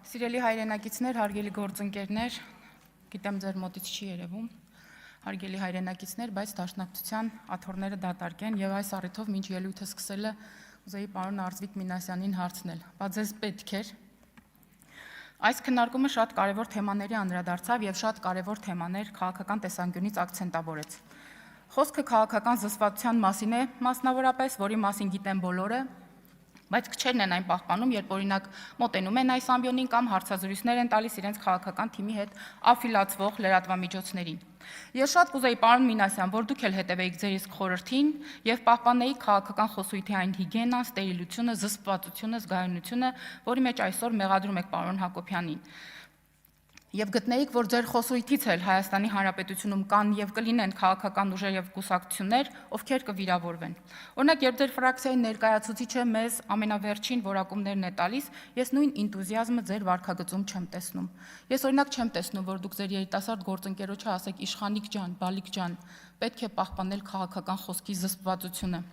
Սիրելի հայրենակիցներ, հարգելի գործընկերներ, գիտեմ ձեր մոտից չի երևում, հարգելի հայրենակիցներ, բայց դաշնակցության աթոռները դատարկ են եւ այս առիթով մինչ ելույթը սկսելը ուզեի պարոն Արծվիկ Մինասյանին հարցնել. «Բա ձեզ պետք էր»։ Այս քննարկումը շատ կարևոր թեմաների անդրադարձավ եւ շատ կարևոր թեմաներ քաղաքական տեսանկյունից ակցենտավորեց։ Խոսքը քաղաքական զսպվածության մասին է, մասնավորապես, որի մասին գիտեն բոլորը, բայց քչերն են այն պահպանում, երբ օրինակ մոտենում են այս ամբիոնին կամ հարցազրույցներ են տալիս իրենց քաղաքական թիմի հետ աֆիլացվող լրատվամիջոցներին։ Ես շատ կուզեի, պարոն Մինասյան, որ դուք էլ հետևեիք ձեր իսկ խորհրդին եւ պահպանեիք քաղաքական խոսույթի այն հիգիենան, ստերիլությունը, զսպվածությունը, զգայունությունը, որի մեջ այսօր մեղադրում եք պարոն Հակոբյանին։ Եվ գտնեիք, որ ձեր խոսույթից էլ Հայաստանի Հանրապետությունում կան եւ կլինեն քաղաքական ուժեր եւ կուսակցություններ, ովքեր կվիրավորվեն։ Օրինակ, երբ ձեր ֆրակցիայի ներկայացուցիչը մեզ ամենավերջին որակումներն է տալիս, ես նույն ինտուզիազմը ձեր վարքագծում չեմ տեսնում։ Ես օրինակ չեմ տեսնում, որ դուք ձեր երիտասարդ գործընկերոջը ասեք Իշխանիկ ջան, Բալիկ ջան, պետք է պահպանել քաղաքական խոսքի զսպվածությունը։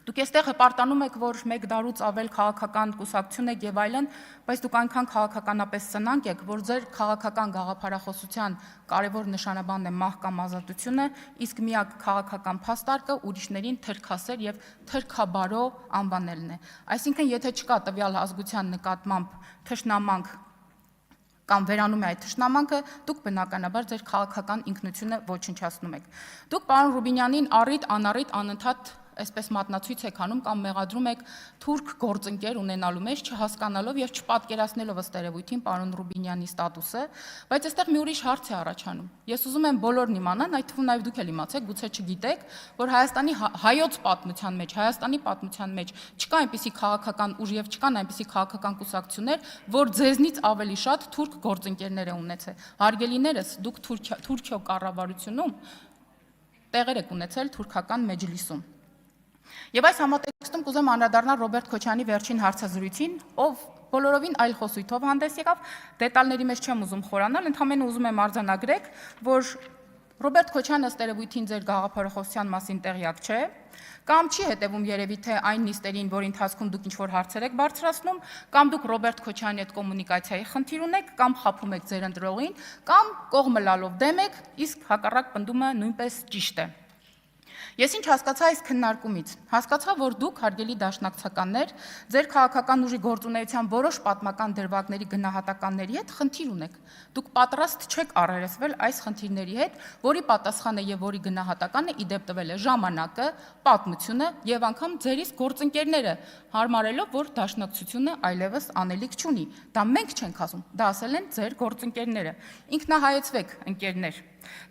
Դուք այստեղ հպարտանում եք, որ մեկ դարուց ավել քաղաքական կուսակցություն եք եւ այլն, բայց դուք այնքան քաղաքականապես ծնանկ եք, որ ձեր քաղաքական գաղափարախոսության կարևոր նշանաբանն է մահ կամ ազատությունը, իսկ միակ քաղաքական փաստարկը ուրիշներին թրքասեր եւ թրքաբարո անվանելն է։ Այսինքն, եթե չկա տվյալ ազգության նկատմամբ թշնամանք կամ վերանում է այդ թշնամանքը, դուք բնականաբար ձեր քաղաքական ինքնությունը ոչնչացնում եք։ Դուք պարոն Ռուբինյանին առիթ անառիթ անընդհատ այսպես մատնացույց եք անում կամ մեղադրում եք թուրք գործընկեր ունենալու մեջ, չհասկանալով եւ չպատկերացնելով ըստ երևույթին պարոն Ռուբինյանի ստատուսը, բայց այստեղ մի ուրիշ հարց է առաջանում։ Ես ուզում եմ բոլորն իմանան, այդ թվում նաեւ դուք էլ իմացեք, գուցե չգիտեք, որ Հայաստանի հայոց պատմության մեջ, Հայաստանի պատմության մեջ չկա այնպիսի քաղաքական ուժ եւ չկան այնպիսի քաղաքական կուսակցություններ, որ ձեզնից ավելի շատ թուրք գործընկերներ է ունեցել։ Հարգելիներս, դուք Թուրքիո կառավարությունում տեղեր եք ունեցել թուրքական մեջլիսում։ Եվ այս համատեքստում կուզեմ անդրադառնալ Ռոբերտ Քոչյանի վերջին հարցազրույցին, ով բոլորովին այլ խոսույթով հանդես եկավ, դետալների մեջ չեմ ուզում խորանալ, ընդհանրապես ուզում եմ արձանագրել, որ Ռոբերտ Քոչյանը ըստ երևույթին ձեր գաղափարախոսության մասին տեղյակ չէ, կամ չի հետևում երևի թե այն նիստերին, որ ընթացքում դուք ինչ-որ հարցեր եք բարձրացնում, կամ դուք Ռոբերտ Քոչյանի հետ կոմունիկացիայի խնդիր ունեք, կամ խաբում եք ձեր ընտրողին, կամ կողմը լալով դեմ եք, իսկ հակառակ պնդումը նույնպես ճիշտ է։ Ես ինչ հասկացա այս քննարկումից։ Հասկացա, որ դուք, հարգելի դաշնակցականներ, ձեր քաղաքական ուժի գործունեության որոշ պատմական դրվագների գնահատականների հետ խնդիր ունեք։ Դուք պատրաստ չեք առերեսվել այս խնդիրների հետ, որի պատասխանը եւ որի գնահատականը իդեպ տվել է ժամանակը, պատմությունը եւ անգամ ձեր իսկ գործընկերները, հարմարելով, որ դաշնակցությունը այլևս անելիք չունի։ Դա մենք չենք ասում, դա ասել են ձեր գործընկերները։ Ինքնահայեցվեք, ընկերներ։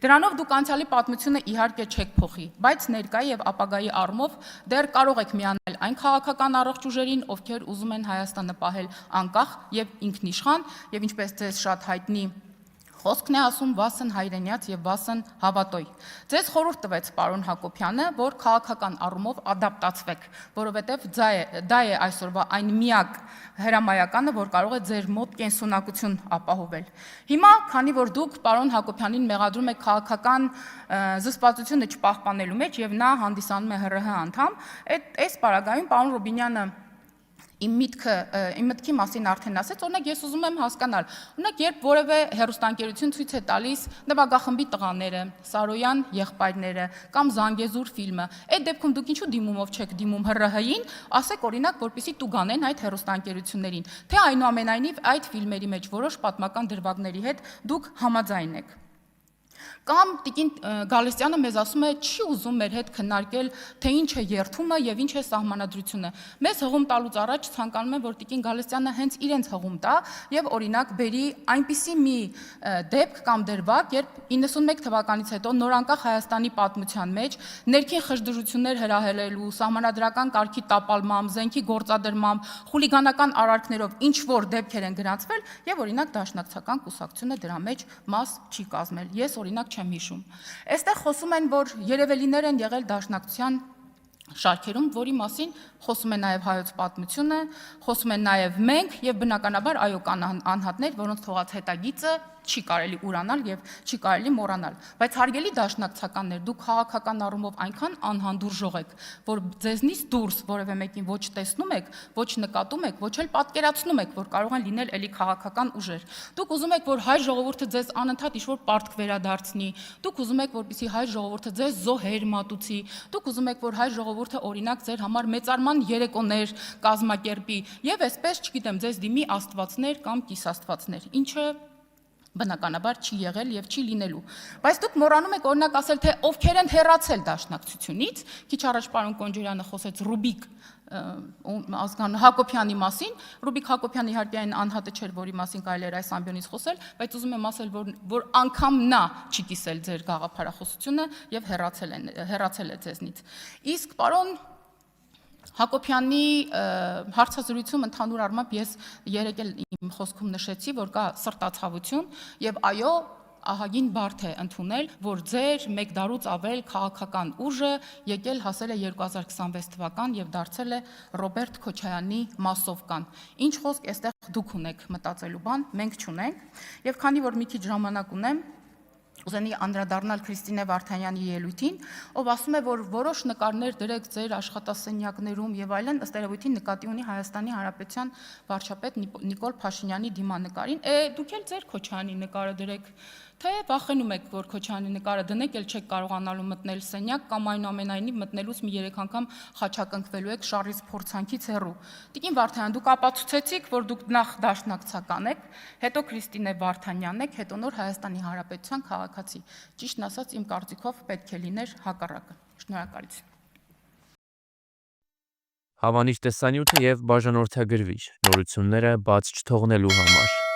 Դրանով դուք անցյալի պատմությունը իհարկե չեք փոխի, բայց ներկայի եւ ապագայի առումով դեռ կարող եք միանալ այն քաղաքական առողջ ուժերին, ովքեր ուզում են Հայաստանը պահել անկախ եւ ինքնիշխան, եւ ինչպես ձեզ շատ հայտնի խոսքն է ասում վասն հայրենյաց եւ վասն հավատոյ։ Ձեզ խորհուրդ տվեց պարոն Հակոբյանը, որ քաղաքական առումով ադապտացվեք, որովհետեւ դա է այսօրվա այն միակ հրամայականը, որ կարող է ձեր մոտ կենսունակություն ապահովել։ Հիմա, քանի որ դուք պարոն Հակոբյանին մեղադրում եք քաղաքական զսպվածությունը չպահպանելու մեջ եւ նա հանդիսանում է ՀՌՀ անդամ, այս պարագայում պարոն Ռուբինյանը իմ մտքի մասին արդեն ասեց, օրինակ ես ուզում եմ հասկանալ, օրինակ երբ որևէ հեռուստաընկերություն ցույց է տալիս նվագախմբի տղաները, Սարոյան եղբայրները կամ Զանգեզուր ֆիլմը, այդ դեպքում դուք ինչու դիմումով չեք դիմում ՀՌՀ-ին, ասեք օրինակ, որպեսզի տուգանեն այդ հեռուստաընկերություններին, թե այնուամենայնիվ այդ ֆիլմերի մեջ որոշ պատմական դրվագների հետ դուք համաձայն եք։ Կամ Տիկին Գալստյանը մեզ ասում է, չի ուզում մեր հետ քննարկել, թե ինչ է երթումը եւ ինչ է սահմանադրությունը։ Մեզ հղում տալուց առաջ ցանկանում եմ, որ Տիկին Գալստյանը հենց իրենց հղում տա եւ օրինակ բերի այնպիսի մի դեպք կամ դրվագ, երբ 91 թվականից հետո նորանկախ Հայաստանի պատմության մեջ ներքին խժդժություններ հրահրելու, սահմանադրական կարգի տապալմամբ, զենքի գործադրմամբ, խուլիգանական արարքներով ինչ որ դեպքեր են գրանցվել եւ օրինակ դաշնակցական կուսակցությունը դրա մեջ մաս չի կազմել։ Ես օրինակ չեմ հիշում։ Այստեղ խոսում են, որ երևելիներ են եղել դաշնակցության շարքերում, որի մասին խոսում է նաև հայոց պատմությունը, խոսում են նաև մենք եւ բնականաբար այո կան անհատներ, որոնց թողած հետագիծը չի կարելի ուրանալ եւ չի կարելի մոռանալ, բայց հարգելի դաշնակցականներ, դուք քաղաքական առումով այնքան անհանդուրժող եք, որ ձեզնից դուրս որևէ մեկին ոչ տեսնում եք, ոչ նկատում եք, ոչ էլ պատկերացնում եք, որ կարող են լինել էլի քաղաքական ուժեր։ Դուք ուզում եք, որ հայ ժողովուրդը ձեզ անընդհատ ինչ-որ պարտք վերադարձնի, դուք ուզում եք, որպեսզի հայ ժողովուրդը ձեզ զոհեր մատուցի, դուք ուզում եք, որ հայ ժողովուրդը օրինակ ձեր համար մեծարման երեկոներ կազմակերպի եւ այսպես, չգիտեմ, ձեզ դիմի աստվածներ կամ կիսաստվածներ, ինչը բնականաբար չի եղել եւ չի լինելու, բայց դուք մոռանում եք օրինակ ասել, թե ովքեր են հեռացել դաշնակցությունից, քիչ առաջ պարոն Կոնջորյանը խոսեց Ռուբիկ Հակոբյանի մասին, Ռուբիկ Հակոբյանը իհարկե այն անհատը չէր, որի մասին կարելի էր այս ամբիոնից խոսել, բայց ուզում եմ ասել, որ անգամ նա չի կիսել ձեր գաղափարախոսությունը եւ հեռացել է ձեզնից։ Իսկ պարոն Հակոբյանի հարցազրույցում ընդհանուր առմամբ ես երեկ էլ իմ խոսքում նշեցի, որ կա սրտացավություն եւ այո ահագին բարդ է ընդունել, որ ձեր մեկ դարուց ավել քաղաքական ուժը եկել հասել է 2026 թվական եւ դարձել է Ռոբերտ Քոչարյանի մասովկան։ Ինչ խոսք այստեղ դուք ունեք մտածելու բան, մենք չունենք եւ քանի որ մի քիչ ժամանակ ունեմ Ուզենի անդրադառնալ Քրիստինե Վարդանյանի ելույթին, ով ասում է, որ որոշ նկարներ դրեք ձեր աշխատասենյակներում եւ այլն, ըստ երևույթին նկատի ունի Հայաստանի Հանրապետության վարչապետ Նիկոլ Փաշինյանի դիմանկարին, դուք էլ ձեր Քոչարյանի նկարը դրեք, թե վախենում եք, որ Քոչարյանի նկարը դնեք, էլ չեք կարողանալու մտնել սենյակ կամ այնուամենայնիվ մտնելուց մի 3 անգամ խաչակնկվելու եք շարից փորձանքից հեռու։ Տիկին Վարդանյան, դուք ապացուցեցիք, որ դուք նախ դաշնակցական եք, հետո Քրիստինե Վարդանյան եք, հետո նոր Հայաստանի Հանրապետության քաղաքացի։ Ճիշտն ասած, իմ կարծիքով պետք է լիներ հակառակը։ Շնորհակալություն։ Հավանիր տեսանյութը եւ բաժանորդագրվիր նորությունները բաց չթողնելու համար։